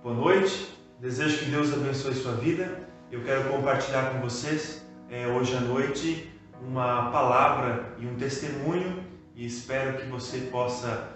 Boa noite, desejo que Deus abençoe sua vida. Eu quero compartilhar com vocês hoje à noite uma palavra e um testemunho e espero que você possa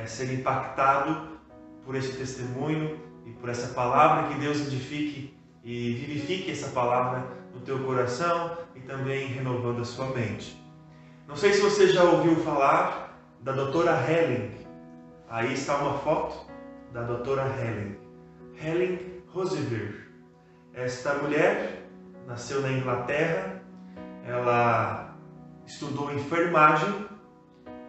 ser impactado por esse testemunho e por essa palavra, que Deus edifique e vivifique essa palavra no teu coração e também renovando a sua mente. Não sei se você já ouviu falar da doutora Helen. Aí está uma foto da doutora Helen. Helen Roosevelt. Esta mulher nasceu na Inglaterra, ela estudou enfermagem,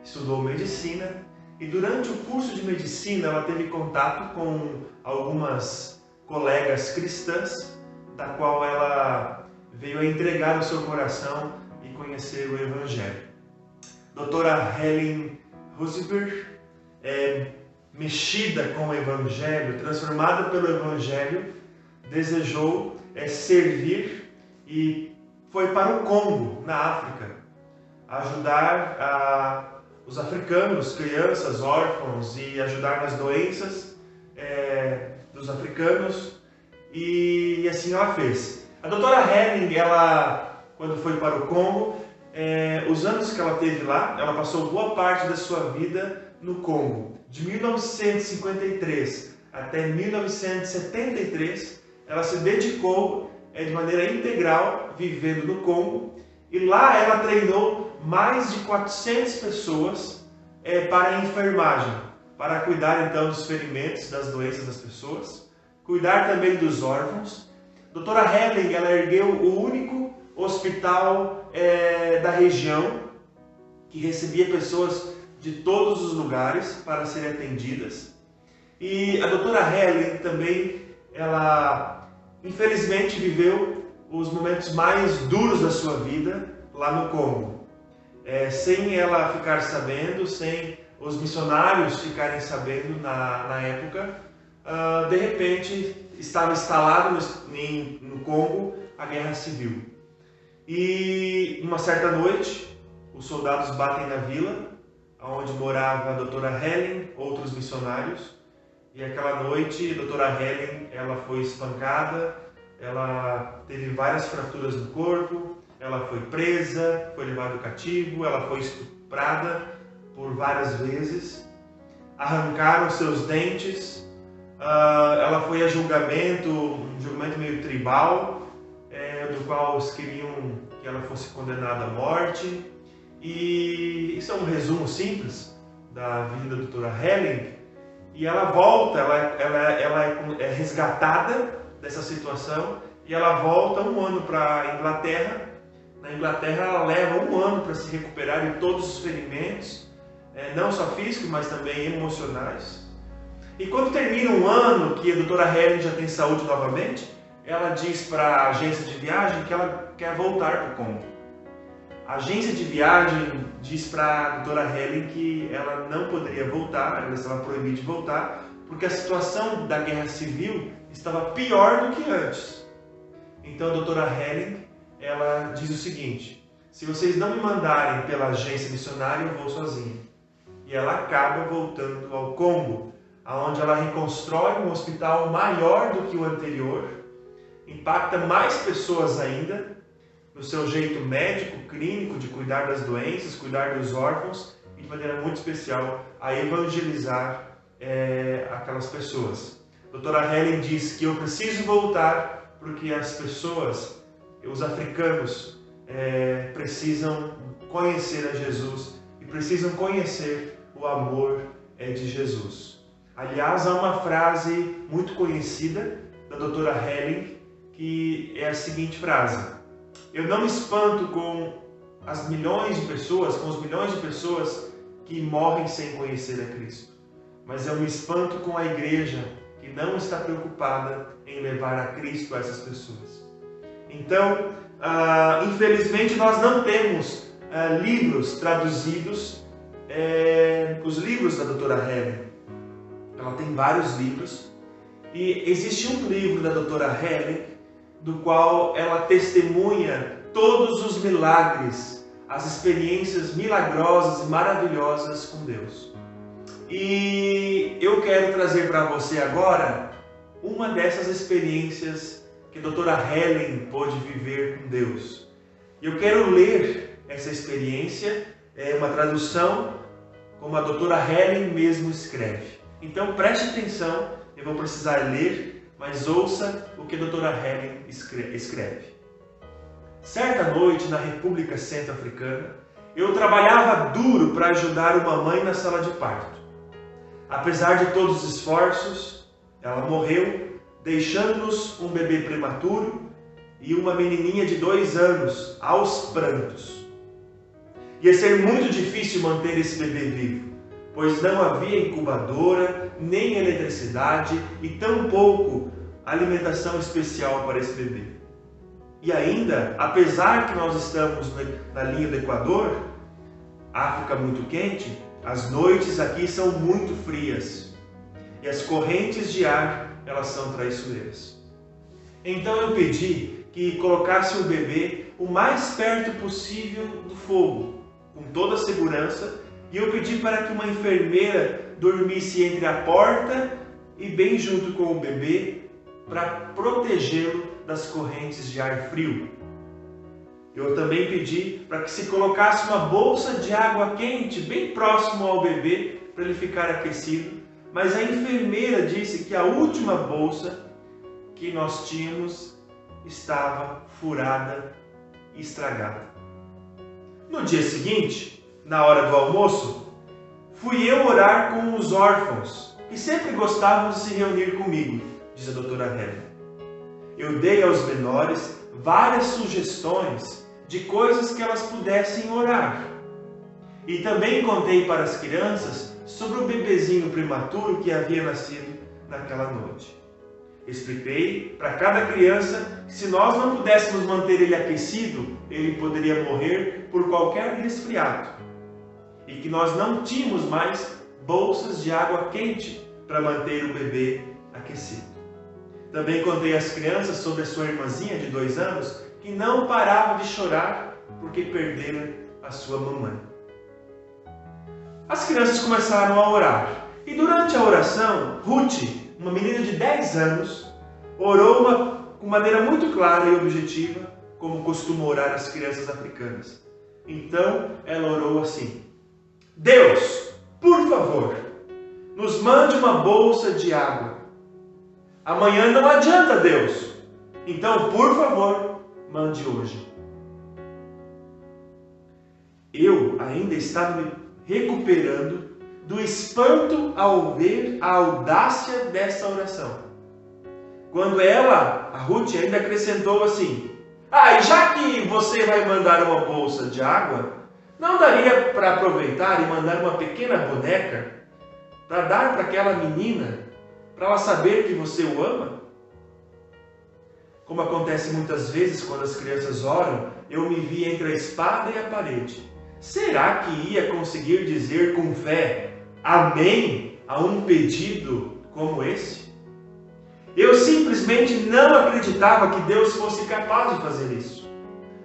estudou medicina e durante o curso de medicina ela teve contato com algumas colegas cristãs, da qual ela veio a entregar o seu coração e conhecer o Evangelho. Doutora Helen Roosevelt mexida com o Evangelho, transformada pelo Evangelho, desejou servir e foi para o Congo, na África, ajudar os africanos, crianças, órfãos, e ajudar nas doenças dos africanos, e assim ela fez. A doutora Helen, ela, quando foi para o Congo, os anos que ela teve lá, ela passou boa parte da sua vida no Congo. De 1953 até 1973, ela se dedicou de maneira integral vivendo no Congo, e lá ela treinou mais de 400 pessoas para a enfermagem, para cuidar então dos ferimentos, das doenças das pessoas, cuidar também dos órfãos. Doutora Helen, ela ergueu o único hospital da região que recebia pessoas de todos os lugares para serem atendidas. E a doutora Helen também, ela infelizmente viveu os momentos mais duros da sua vida lá no Congo. Sem ela ficar sabendo, sem os missionários ficarem sabendo na época, de repente estava instalado no Congo a guerra civil. E uma certa noite, os soldados batem na vila onde morava a doutora Helen, outros missionários, e aquela noite a doutora Helen, ela foi espancada, ela teve várias fraturas no corpo, ela foi presa, foi levada cativo, ela foi estuprada por várias vezes, arrancaram seus dentes, ela foi a julgamento, um julgamento meio tribal, do qual eles queriam que ela fosse condenada à morte. E isso é um resumo simples da vida da doutora Helen. E ela volta, ela é resgatada dessa situação e ela volta um ano para a Inglaterra. Na Inglaterra ela leva um ano para se recuperar de todos os ferimentos, não só físicos, mas também emocionais. E quando termina um ano que a doutora Helen já tem saúde novamente, ela diz para a agência de viagem que ela quer voltar para o Congo. A agência de viagem diz para a doutora Helen que ela não poderia voltar, ela estava proibida de voltar, porque a situação da guerra civil estava pior do que antes. Então a doutora Helen, ela diz o seguinte: se vocês não me mandarem pela agência missionária, eu vou sozinha. E ela acaba voltando ao Congo, onde ela reconstrói um hospital maior do que o anterior, impacta mais pessoas ainda, no seu jeito médico, clínico, de cuidar das doenças, cuidar dos órfãos, e de maneira muito especial a evangelizar aquelas pessoas. A doutora Helen diz que eu preciso voltar porque as pessoas, os africanos, precisam conhecer a Jesus e precisam conhecer o amor de Jesus. Aliás, há uma frase muito conhecida da doutora Helen, que é a seguinte frase: eu não me espanto com as milhões de pessoas, com os milhões de pessoas que morrem sem conhecer a Cristo, mas eu me espanto com a igreja que não está preocupada em levar a Cristo a essas pessoas. Então, infelizmente nós não temos livros traduzidos, os livros da doutora Helen. Ela tem vários livros, e existe um livro da doutora Helen do qual ela testemunha todos os milagres, as experiências milagrosas e maravilhosas com Deus. E eu quero trazer para você agora uma dessas experiências que a doutora Helen pôde viver com Deus. E eu quero ler essa experiência, uma tradução como a doutora Helen mesmo escreve. Então preste atenção, eu vou precisar ler, mas ouça o que a doutora Helen escreve. Certa noite, na República Centro-Africana, eu trabalhava duro para ajudar uma mãe na sala de parto. Apesar de todos os esforços, ela morreu, deixando-nos um bebê prematuro e uma menininha de 2 anos, aos prantos. Ia ser muito difícil manter esse bebê vivo, pois não havia incubadora, nem eletricidade e tampouco alimentação especial para esse bebê. E ainda, apesar que nós estamos na linha do Equador, África muito quente, as noites aqui são muito frias e as correntes de ar, elas são traiçoeiras. Então eu pedi que colocasse o bebê o mais perto possível do fogo, com toda a segurança, e eu pedi para que uma enfermeira dormisse entre a porta e bem junto com o bebê para protegê-lo das correntes de ar frio. Eu também pedi para que se colocasse uma bolsa de água quente bem próximo ao bebê para ele ficar aquecido, mas a enfermeira disse que a última bolsa que nós tínhamos estava furada e estragada. No dia seguinte, na hora do almoço, fui eu orar com os órfãos, que sempre gostavam de se reunir comigo, diz a doutora Helen. Eu dei aos menores várias sugestões de coisas que elas pudessem orar. E também contei para as crianças sobre o bebezinho prematuro que havia nascido naquela noite. Expliquei para cada criança que se nós não pudéssemos manter ele aquecido, ele poderia morrer por qualquer resfriado. E que nós não tínhamos mais bolsas de água quente para manter o bebê aquecido. Também contei às crianças sobre a sua irmãzinha de 2 anos, que não parava de chorar porque perdera a sua mamãe. As crianças começaram a orar. E durante a oração, Ruth, uma menina de 10 anos, orou com maneira muito clara e objetiva, como costumam orar as crianças africanas. Então, ela orou assim: Deus, por favor, nos mande uma bolsa de água. Amanhã não adianta, Deus. Então, por favor, mande hoje. Eu ainda estava me recuperando do espanto ao ver a audácia dessa oração. Quando a Ruth, ainda acrescentou assim: e já que você vai mandar uma bolsa de água, não daria para aproveitar e mandar uma pequena boneca para dar para aquela menina, para ela saber que você o ama? Como acontece muitas vezes quando as crianças oram, eu me vi entre a espada e a parede. Será que ia conseguir dizer com fé amém a um pedido como esse? Eu simplesmente não acreditava que Deus fosse capaz de fazer isso.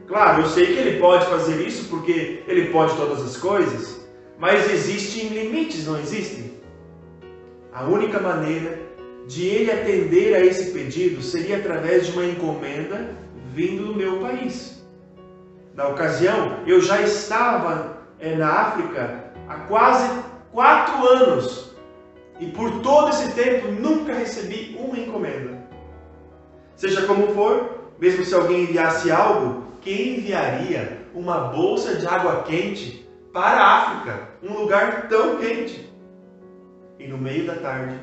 Claro, eu sei que Ele pode fazer isso porque Ele pode todas as coisas, mas existem limites, não existem? A única maneira de Ele atender a esse pedido seria através de uma encomenda vindo do meu país. Na ocasião, eu já estava na África há quase 4 anos e por todo esse tempo nunca recebi uma encomenda. Seja como for, mesmo se alguém enviasse algo, quem enviaria uma bolsa de água quente para a África, um lugar tão quente? E no meio da tarde,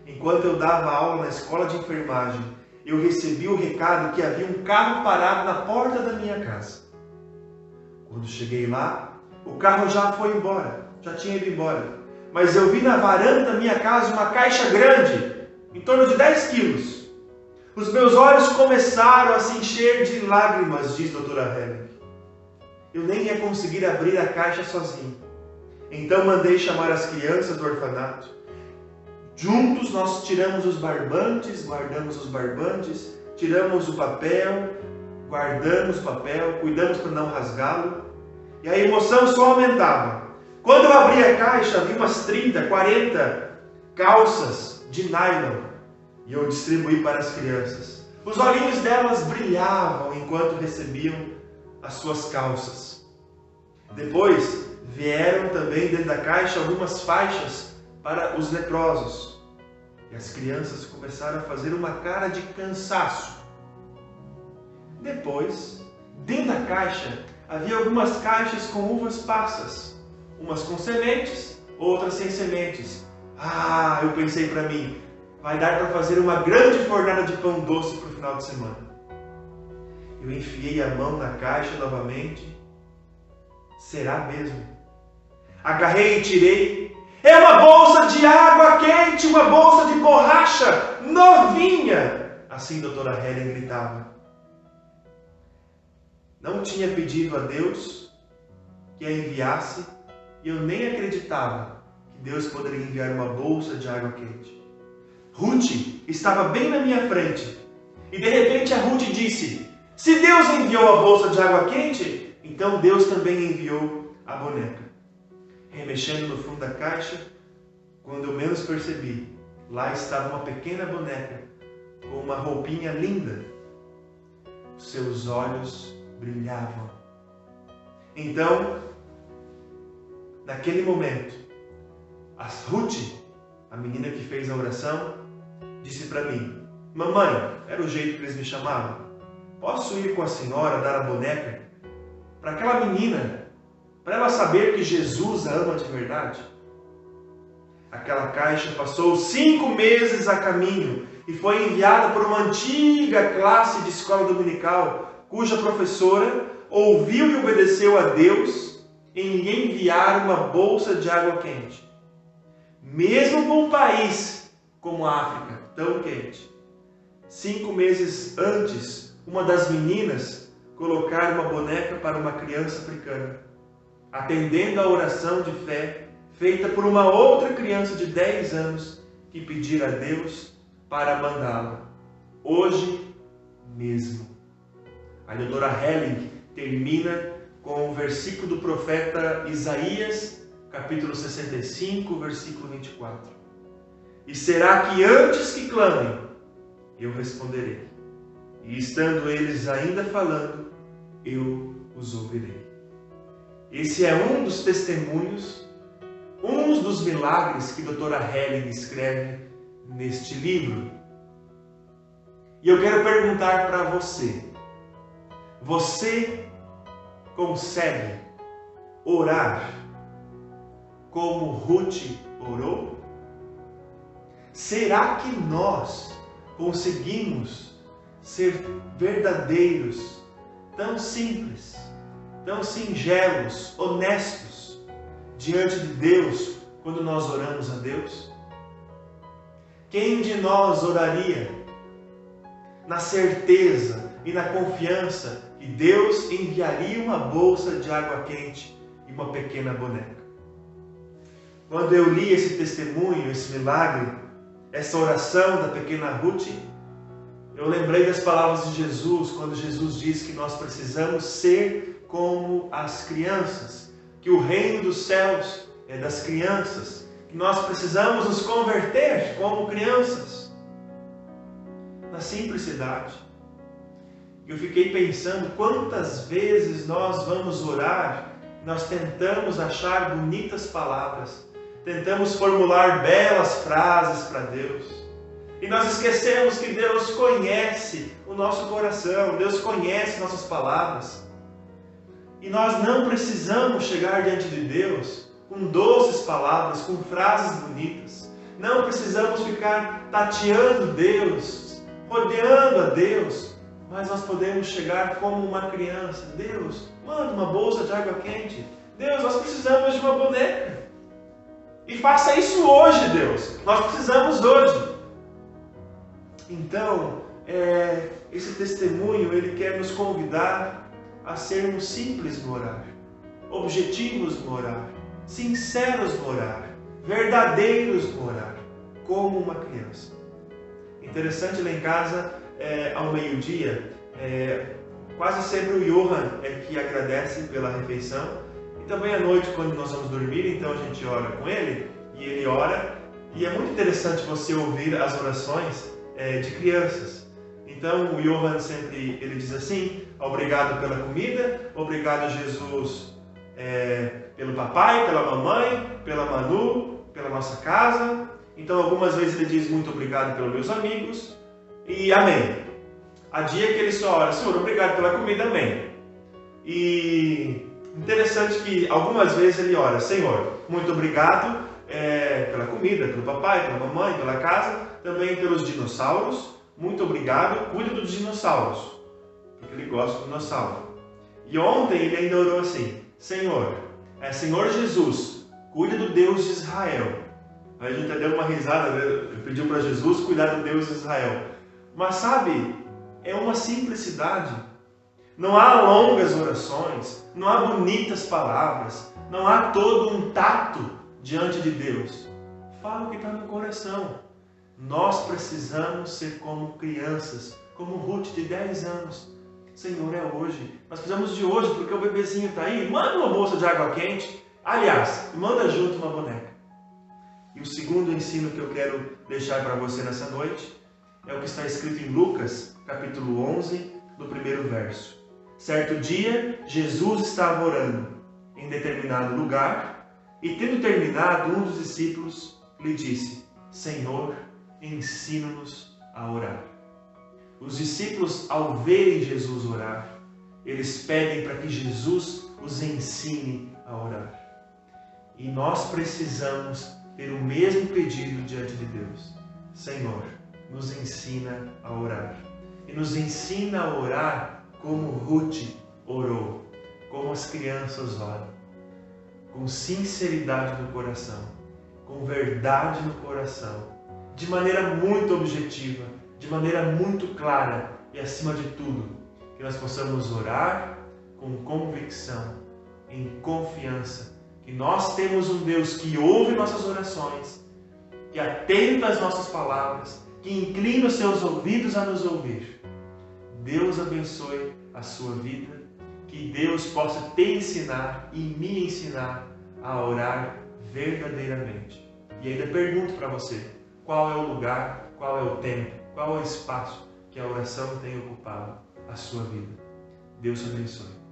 enquanto eu dava aula na escola de enfermagem, eu recebi o recado que havia um carro parado na porta da minha casa. Quando cheguei lá, o carro já foi embora, já tinha ido embora. Mas eu vi na varanda da minha casa uma caixa grande, em torno de 10 quilos. Os meus olhos começaram a se encher de lágrimas, diz a doutora Helen. Eu nem ia conseguir abrir a caixa sozinho. Então mandei chamar as crianças do orfanato. Juntos nós tiramos os barbantes, guardamos os barbantes, tiramos o papel, guardamos o papel, cuidamos para não rasgá-lo. E a emoção só aumentava. Quando eu abri a caixa, vi umas 30, 40 calças de nylon, e eu distribuí para as crianças. Os olhinhos delas brilhavam enquanto recebiam as suas calças. Depois vieram também dentro da caixa algumas faixas para os leprosos. E as crianças começaram a fazer uma cara de cansaço. Depois, dentro da caixa, havia algumas caixas com uvas passas, umas com sementes, outras sem sementes. Ah, eu pensei para mim, vai dar para fazer uma grande fornada de pão doce para o final de semana. Eu enfiei a mão na caixa novamente. Será mesmo? Agarrei e tirei. É uma bolsa de água quente, uma bolsa de borracha novinha! Assim a doutora Helen gritava. Não tinha pedido a Deus que a enviasse e eu nem acreditava que Deus poderia enviar uma bolsa de água quente. Ruth estava bem na minha frente e de repente a Ruth disse: se Deus enviou a bolsa de água quente, então Deus também enviou a boneca. Remexendo no fundo da caixa, quando eu menos percebi, lá estava uma pequena boneca com uma roupinha linda. Seus olhos brilhavam. Então, naquele momento, a Ruth, a menina que fez a oração, disse para mim: mamãe, era o jeito que eles me chamavam, posso ir com a senhora dar a boneca para aquela menina, para ela saber que Jesus a ama de verdade? Aquela caixa passou 5 meses a caminho e foi enviada por uma antiga classe de escola dominical, cuja professora ouviu e obedeceu a Deus em lhe enviar uma bolsa de água quente. Mesmo para um país como a África, tão quente. 5 meses antes, uma das meninas colocar uma boneca para uma criança africana, atendendo à oração de fé feita por uma outra criança de 10 anos que pedira a Deus para mandá-la, hoje mesmo. A doutora Helen termina com o versículo do profeta Isaías, capítulo 65, versículo 24. E será que antes que clamem, eu responderei, e estando eles ainda falando, eu os ouvirei. Esse é um dos testemunhos, um dos milagres que a doutora Helen escreve neste livro. E eu quero perguntar para você: você consegue orar como Ruth orou? Será que nós conseguimos ser verdadeiros, tão simples, tão singelos, honestos diante de Deus quando nós oramos a Deus? Quem de nós oraria na certeza e na confiança que Deus enviaria uma bolsa de água quente e uma pequena boneca? Quando eu li esse testemunho, esse milagre, essa oração da pequena Ruth, eu lembrei das palavras de Jesus, quando Jesus diz que nós precisamos ser como as crianças, que o reino dos céus é das crianças, que nós precisamos nos converter como crianças, na simplicidade. Eu fiquei pensando quantas vezes nós vamos orar, nós tentamos achar bonitas palavras, tentamos formular belas frases para Deus, e nós esquecemos que Deus conhece o nosso coração, Deus conhece nossas palavras. E nós não precisamos chegar diante de Deus com doces palavras, com frases bonitas. Não precisamos ficar tateando Deus, rodeando a Deus, mas nós podemos chegar como uma criança. Deus, manda uma bolsa de água quente. Deus, nós precisamos de uma boneca. E faça isso hoje, Deus. Nós precisamos hoje. Então, esse testemunho, ele quer nos convidar a sermos simples no orar, objetivos no orar, sinceros no orar, verdadeiros no orar, como uma criança. Interessante, lá em casa, ao meio-dia, quase sempre o Johan é que agradece pela refeição, e também à noite, quando nós vamos dormir, então a gente ora com ele, e ele ora, e é muito interessante você ouvir as orações de crianças. Então o Johann sempre ele diz assim: obrigado pela comida, obrigado Jesus pelo papai, pela mamãe, pela Manu, pela nossa casa. Então algumas vezes ele diz muito obrigado pelos meus amigos e amém. Há dia que ele só ora: Senhor, obrigado pela comida, amém. E interessante que algumas vezes ele ora: Senhor, muito obrigado pela comida, pelo papai, pela mamãe, pela casa, também pelos dinossauros. Muito obrigado, cuida dos dinossauros, porque ele gosta do dinossauro. E ontem ele ainda orou assim: Senhor, Senhor Jesus, cuida do Deus de Israel. Aí a gente até deu uma risada, né? Pediu para Jesus cuidar do Deus de Israel. Mas sabe, é uma simplicidade. Não há longas orações, não há bonitas palavras, não há todo um tato diante de Deus. Fala o que está no coração. Nós precisamos ser como crianças, como Ruth de 10 anos. Senhor, é hoje. Nós precisamos de hoje porque o bebezinho está aí. Manda uma bolsa de água quente. Aliás, manda junto uma boneca. E o segundo ensino que eu quero deixar para você nessa noite é o que está escrito em Lucas, capítulo 11, no primeiro verso. Certo dia, Jesus estava orando em determinado lugar e, tendo terminado, um dos discípulos lhe disse: Senhor, ensina-nos a orar. Os discípulos, ao verem Jesus orar, eles pedem para que Jesus os ensine a orar. E nós precisamos ter o mesmo pedido diante de Deus: Senhor, nos ensina a orar. E nos ensina a orar como Ruth orou, como as crianças oram, com sinceridade no coração, com verdade no coração, de maneira muito objetiva, de maneira muito clara e, acima de tudo, que nós possamos orar com convicção, em confiança, que nós temos um Deus que ouve nossas orações, que atenta às nossas palavras, que inclina os seus ouvidos a nos ouvir. Deus abençoe a sua vida, que Deus possa te ensinar e me ensinar a orar verdadeiramente. E ainda pergunto para você: qual é o lugar, qual é o tempo, qual é o espaço que a oração tem ocupado a sua vida? Deus te abençoe.